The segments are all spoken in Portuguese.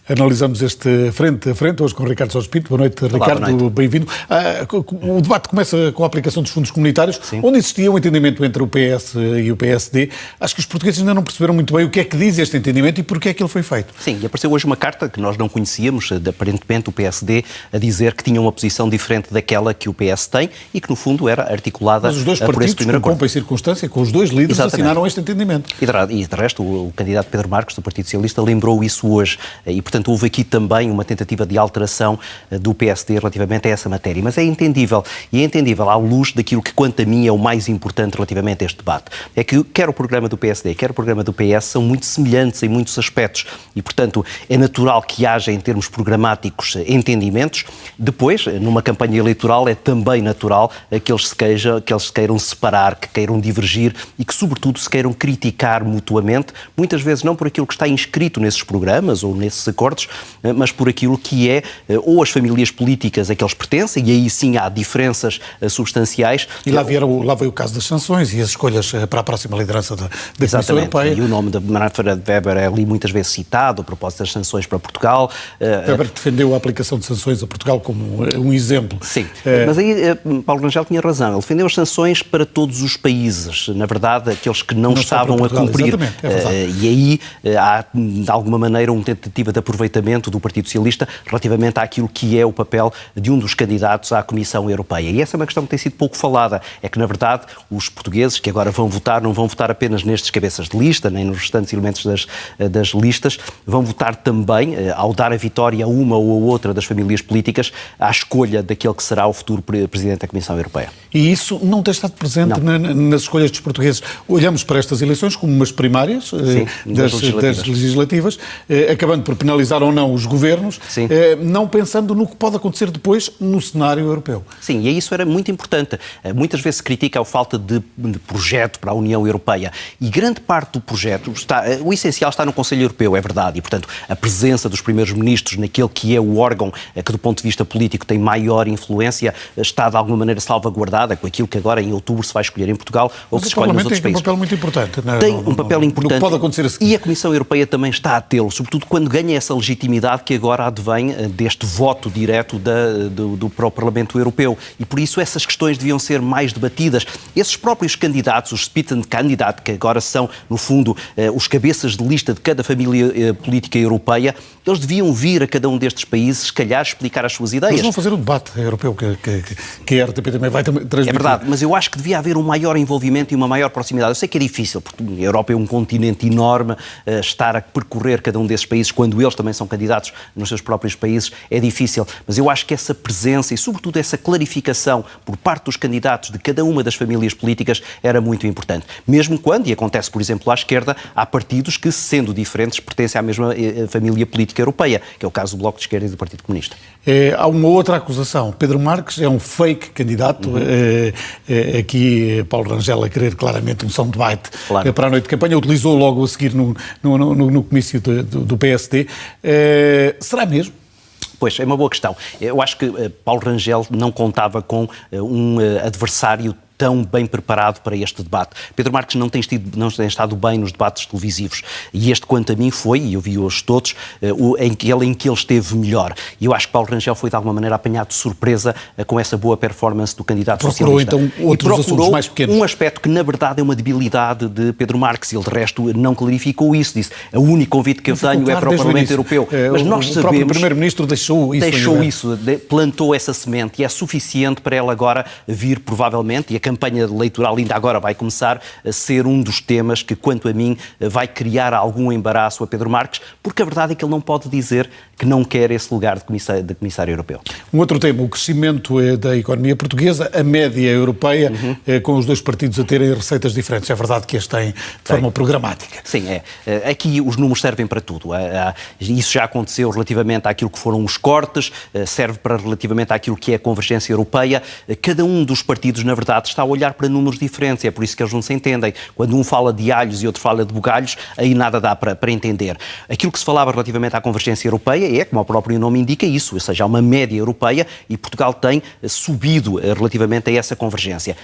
Analisamos este frente a frente, hoje com o Ricardo Jorge Pinto. Boa noite, Ricardo, bem-vindo. O debate começa com a aplicação dos fundos comunitários, sim, onde existia um entendimento entre o PS e o PSD. Acho que os portugueses ainda não perceberam muito bem o que é que diz este entendimento e porquê é que ele foi feito. Sim, e apareceu hoje uma carta que nós não conhecíamos, aparentemente o PSD, a dizer que tinha uma posição diferente daquela que o PS tem e que, no fundo, era articulada por esse primeiro acordo. Mas os dois partidos, com pompa e circunstância, com os dois líderes, assinaram este entendimento. E de resto, o candidato Pedro Marques, do Partido Socialista, lembrou isso hoje. E, portanto, houve aqui também uma tentativa de alteração do PSD relativamente a essa matéria. Mas é entendível. E é entendível à luz daquilo que, quanto a mim, é o mais importante relativamente a este debate. É que quer o programa do PSD, quer o programa do PS são muito semelhantes em muitos aspectos. E, portanto, é natural que haja, em termos programáticos, entendimentos. Depois, numa campanha eleitoral, é também natural que eles se queiram separar, que queiram divergir e que, sobretudo, se queiram criticar mutuamente, muitas vezes não por aquilo que está inscrito nesses programas ou nesses acordos, mas por aquilo que é ou as famílias políticas a que eles pertencem, e aí sim há diferenças substanciais. E lá veio o caso das sanções e as escolhas para a próxima liderança da Comissão Europeia. E o nome de Manfred Weber é ali muitas vezes citado a propósito das sanções para Portugal. Weber defendeu a aplicação de sanções a Portugal como um exemplo. Sim, mas aí Paulo Rangel tinha razão. Ele defendeu as sanções para todos os países, na verdade, aqueles que não estavam a cumprir. E aí há, de alguma maneira, uma tentativa de aproveitamento do Partido Socialista relativamente àquilo que é o papel de um dos candidatos à Comissão Europeia. E essa é uma questão que tem sido pouco falada. É que, na verdade, os portugueses que agora vão votar, não vão votar apenas nestes cabeças de lista, nem nos restantes elementos das listas, vão votar também, ao dar a vitória a uma ou a outra das famílias políticas, à escolha daquele que será o futuro Presidente da Comissão Europeia. E isso não tem estado presente nas escolhas dos portugueses. Olhamos para estas eleições como umas primárias, sim, das legislativas, acabando por penalizar ou não os governos, não pensando no que pode acontecer depois no cenário europeu. Sim, e isso era muito importante. Muitas vezes se critica a falta de projeto para a União Europeia e grande parte do projeto o essencial está no Conselho Europeu, é verdade, e portanto a presença dos primeiros-ministros naquele que é o órgão que do ponto de vista político tem maior influência está de alguma maneira salvaguardada com aquilo que agora em outubro se vai escolher em Portugal ou que se escolhe nos outros países. Tem um papel muito importante. Tem um papel importante. No que pode acontecer a seguir. E a Comissão Europeia também está a tê-lo, sobretudo quando ganha essa legitimidade que agora advém deste voto direto para o Parlamento Europeu. E por isso essas questões deviam ser mais debatidas. Esses próprios candidatos, os Spitzenkandidat, que agora são, no fundo, os cabeças de lista de cada família política europeia, eles deviam vir a cada um destes países, se calhar, explicar as suas ideias. Eles vão fazer um debate europeu que a RTP também vai transmitir. É verdade, mas eu acho que devia haver um maior envolvimento e uma maior proximidade. Eu sei que é difícil, porque a Europa é um continente enorme, estar a percorrer cada um desses países, quando eles também são candidatos nos seus próprios países, é difícil. Mas eu acho que essa presença e, sobretudo, essa clarificação por parte dos candidatos de cada uma das famílias políticas era muito importante. Mesmo quando, e acontece, por exemplo, à esquerda, há partidos que, sendo diferentes, pertencem à mesma família política europeia, que é o caso do Bloco de Esquerda e do Partido Comunista. Há uma outra acusação. Pedro Marques é um fake candidato. Aqui, Paulo Rangel a querer claramente um soundbite para a noite de campanha. Utilizou logo a seguir no comício do PSD. Será mesmo? Pois, é uma boa questão. Eu acho que Paulo Rangel não contava com um adversário tão bem preparado para este debate. Pedro Marques não tem estado bem nos debates televisivos e este, quanto a mim, foi, e eu vi hoje todos, em que ele esteve melhor. E eu acho que Paulo Rangel foi de alguma maneira apanhado de surpresa com essa boa performance do candidato socialista. Então outros assuntos mais pequenos. Um aspecto que na verdade é uma debilidade de Pedro Marques. Ele de resto não clarificou isso, disse o único convite que eu tenho é para o Parlamento Europeu. Mas nós sabemos... O próprio Primeiro-Ministro deixou isso, plantou essa semente e é suficiente para ela agora vir provavelmente, e a campanha eleitoral ainda agora vai começar a ser um dos temas que, quanto a mim, vai criar algum embaraço a Pedro Marques, porque a verdade é que ele não pode dizer que não quer esse lugar de comissário europeu. Um outro tema, o crescimento da economia portuguesa, a média europeia, com os dois partidos a terem receitas diferentes. É verdade que este tem de forma programática. Sim, é. Aqui os números servem para tudo. Isso já aconteceu relativamente àquilo que foram os cortes, serve para relativamente àquilo que é a convergência europeia. Cada um dos partidos, na verdade, está a olhar para números diferentes, é por isso que eles não se entendem. Quando um fala de alhos e outro fala de bugalhos, aí nada dá para entender. Aquilo que se falava relativamente à convergência europeia é, como o próprio nome indica, isso, ou seja, há uma média europeia e Portugal tem subido relativamente a essa convergência.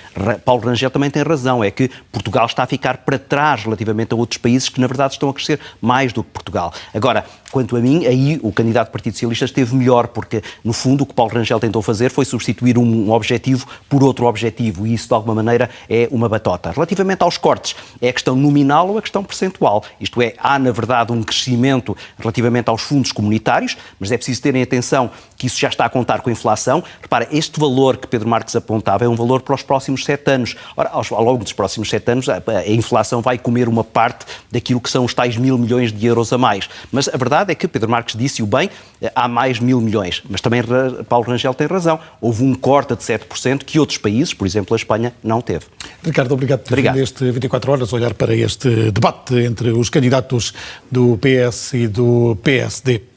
Paulo Rangel também tem razão, é que Portugal está a ficar para trás relativamente a outros países que, na verdade, estão a crescer mais do que Portugal. Agora, Quanto a mim, aí o candidato do Partido Socialista esteve melhor, porque, no fundo, o que Paulo Rangel tentou fazer foi substituir um objetivo por outro objetivo, e isso, de alguma maneira, é uma batota. Relativamente aos cortes, é a questão nominal ou a questão percentual? Isto é, há, na verdade, um crescimento relativamente aos fundos comunitários, mas é preciso terem atenção que isso já está a contar com a inflação. Repara, este valor que Pedro Marques apontava é um valor para os próximos 7 anos. Ora, ao longo dos próximos 7 anos, a inflação vai comer uma parte daquilo que são os tais 1.000 milhões de euros a mais. Mas a verdade é que Pedro Marques disse-o bem, há mais 1.000 milhões. Mas também Paulo Rangel tem razão. Houve um corte de 7% que outros países, por exemplo a Espanha, não teve. Ricardo, obrigado por ter vindo este 24 horas olhar para este debate entre os candidatos do PS e do PSD.